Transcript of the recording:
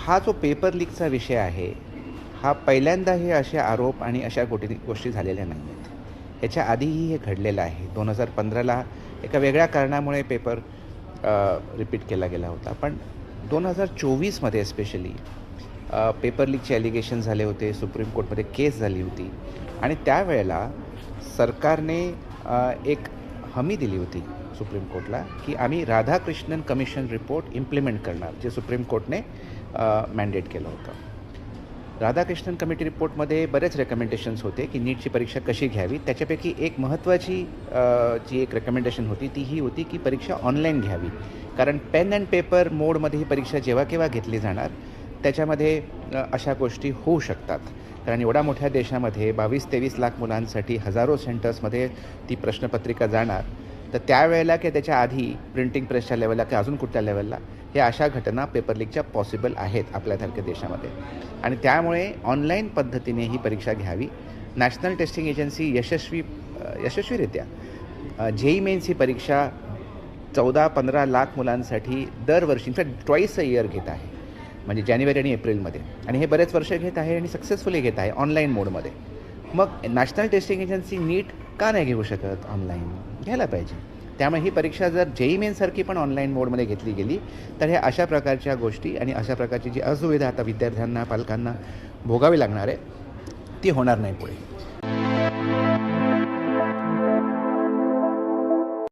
हा जो पेपर लीकचा विषय आहे, हा पहिल्यांदा हे असे आरोप आणि अशा गोष्टी झालेल्या नाही आहेत. ह्याच्या आधीही हे घडलेलं आहे. 2015ला एका वेगळ्या कारणामुळे पेपर रिपीट केला गेला होता. पण 2024मध्ये स्पेशली पेपर लीकचे ॲलिगेशन झाले होते. सुप्रीम कोर्टमध्ये केस झाली होती आणि त्यावेळेला सरकारने एक हमी दिली होती सुप्रीम कोर्टला, की आम्ही राधाकृष्णन कमिशन रिपोर्ट इम्प्लिमेंट करणार, जे सुप्रीम कोर्टने मॅन्डेट केलं होतं. राधाकृष्णन कमिटी रिपोर्टमध्ये बरेच रेकमेंडेशन्स होते की नीटची परीक्षा कशी घ्यावी. त्याच्यापैकी एक महत्त्वाची जी एक रेकमेंडेशन होती ती ही होती की परीक्षा ऑनलाईन घ्यावी. कारण पेन अँड पेपर मोडमध्ये ही परीक्षा जेव्हा केव्हा घेतली जाणार त्याच्यामध्ये अशा गोष्टी होऊ शकतात. कारण एवढ्या मोठ्या देशामध्ये 22-23 लाख मुलांसाठी हजारो सेंटर्समध्ये ती प्रश्नपत्रिका जाणार. तर त्यावेळेला की त्याच्या आधी प्रिंटिंग प्रेसच्या लेवलला की अजून कुठल्या लेवलला हे अशा घटना पेपर लीकच्या पॉसिबल आहेत आपल्यासारख्या देशामध्ये. आणि त्यामुळे ऑनलाईन पद्धतीने ही परीक्षा घ्यावी. नॅशनल टेस्टिंग एजन्सी यशस्वीरित्या जेई मेन्स ही परीक्षा 14-15 लाख मुलांसाठी दरवर्षी इनफॅक्ट ट्वाईस अ इयर घेत आहे. म्हणजे जानेवारी आणि एप्रिलमध्ये, आणि हे बरेच वर्ष घेत आहे आणि सक्सेसफुली घेत आहे ऑनलाईन मोडमध्ये. मग नॅशनल टेस्टिंग एजन्सी नीट का नाही घेऊ शकत? ऑनलाईन घ्यायला पाहिजे. त्यामुळे ही परीक्षा जर जेई मेन्ससारखी पण ऑनलाईन मोडमध्ये घेतली गेली तर हे अशा प्रकारच्या गोष्टी आणि अशा प्रकारची जी असुविधा आता विद्यार्थ्यांना पालकांना भोगावी लागणार आहे ती होणार नाही पुढे.